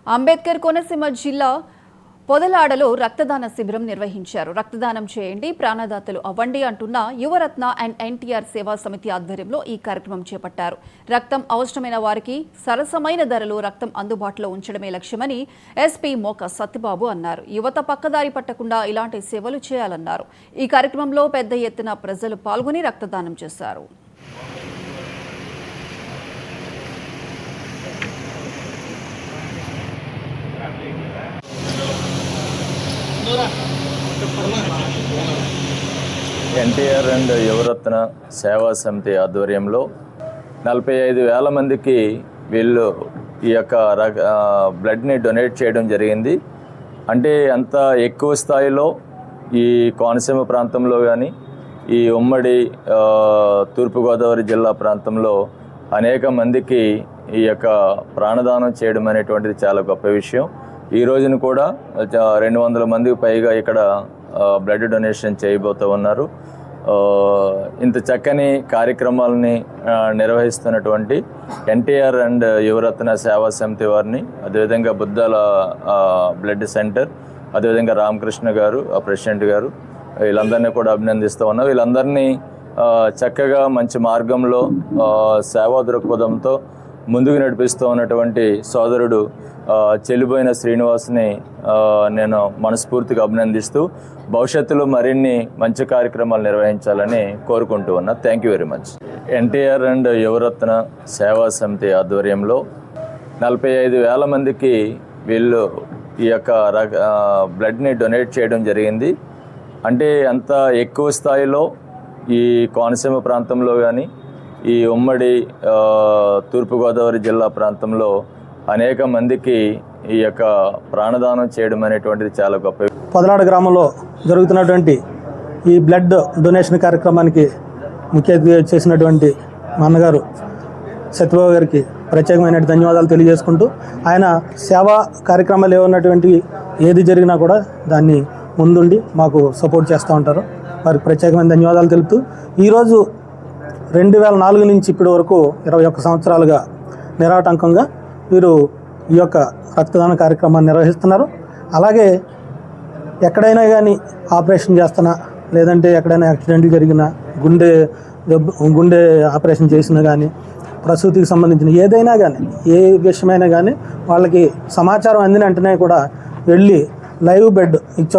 అంబేద్కర్ కోనసీమ జిల్లా పొదలాడలో రక్తదాన శిబిరం నిర్వహించారు. రక్తదానం చేయండి, ప్రాణదాతలు అవ్వండి అంటున్న యువరత్న అండ్ ఎన్టీఆర్ సేవా సమితి ఆధ్వర్యంలో ఈ కార్యక్రమం చేపట్టారు. రక్తం అవసరమైన వారికి సరసమైన ధరలో రక్తం అందుబాటులో ఉంచడమే లక్ష్యమని ఎస్పీ మోక సత్యబాబు అన్నారు. యువత పక్కదారి పట్టకుండా ఇలాంటి సేవలు చేయాలన్నారు. ఈ కార్యక్రమంలో పెద్ద ఎత్తున ప్రజలు పాల్గొని రక్తదానం చేశారు. ఎన్టీఆర్ అండ్ యువరత్న సేవా సమితి ఆధ్వర్యంలో 45,000 మందికి వీళ్ళు ఈ యొక్క బ్లడ్ని డొనేట్ చేయడం జరిగింది. అంటే అంత ఎక్కువ స్థాయిలో ఈ కోనసీమ ప్రాంతంలో కానీ ఈ ఉమ్మడి తూర్పుగోదావరి జిల్లా ప్రాంతంలో అనేక మందికి ఈ యొక్క ప్రాణదానం చేయడం అనేటువంటిది చాలా గొప్ప విషయం. ఈ రోజున కూడా 200 మందికి పైగా ఇక్కడ బ్లడ్ డొనేషన్ చేయబోతూ ఉన్నారు. ఇంత చక్కని కార్యక్రమాలని నిర్వహిస్తున్నటువంటి ఎన్టీఆర్ అండ్ యువరత్న సేవా సమితి వారిని, అదేవిధంగా బుద్ధాల బ్లడ్ సెంటర్, అదేవిధంగా రామకృష్ణ గారు ప్రెసిడెంట్ గారు, వీళ్ళందరినీ కూడా అభినందిస్తూ ఉన్నాం. వీళ్ళందరినీ చక్కగా మంచి మార్గంలో సేవా దృక్పథంతో ముందుకు నడిపిస్తూ ఉన్నటువంటి సోదరుడు చెల్లిపోయిన శ్రీనివాస్ని నేను మనస్ఫూర్తిగా అభినందిస్తూ భవిష్యత్తులో మరిన్ని మంచి కార్యక్రమాలు నిర్వహించాలని కోరుకుంటూ ఉన్నా. Thank you very much. NTR and Yuvaratna సేవా సమితి ఆధ్వర్యంలో 45,000 మందికి వీళ్ళు ఈ యొక్క బ్లడ్ని డొనేట్ చేయడం జరిగింది. అంటే అంత ఎక్కువ స్థాయిలో ఈ కోనసీమ ప్రాంతంలో కానీ ఈ ఉమ్మడి తూర్పుగోదావరి జిల్లా ప్రాంతంలో అనేక మందికి ఈ యొక్క ప్రాణదానం చేయడం అనేటువంటిది చాలా గొప్ప. పొదలాడ గ్రామంలో జరుగుతున్నటువంటి ఈ బ్లడ్ డొనేషన్ కార్యక్రమానికి ముఖ్య అతిథిగా చేసినటువంటి మా అన్నగారు సత్యబాబు గారికి ప్రత్యేకమైన ధన్యవాదాలు తెలియజేసుకుంటూ, ఆయన సేవా కార్యక్రమాలు ఏమన్నటువంటి ఏది జరిగినా కూడా దాన్ని ముందుండి మాకు సపోర్ట్ చేస్తూ ఉంటారు. వారికి ప్రత్యేకమైన ధన్యవాదాలు తెలుపుతూ, ఈరోజు 2004 నుంచి ఇప్పటి వరకు 21 సంవత్సరాలుగా నిరాటంకంగా వీరు ఈ యొక్క రక్తదాన కార్యక్రమాన్ని నిర్వహిస్తున్నారు. అలాగే ఎక్కడైనా కానీ ఆపరేషన్ చేస్తున్నా, లేదంటే ఎక్కడైనా యాక్సిడెంట్లు జరిగినా, గుండె ఆపరేషన్ చేసినా కానీ, ప్రసూతికి సంబంధించిన ఏదైనా కానీ, ఏ విషయమైనా కానీ వాళ్ళకి సమాచారం అందిన వెంటనే కూడా వెళ్ళి లైవ్ బెడ్ ఇచ్చొస్తారు.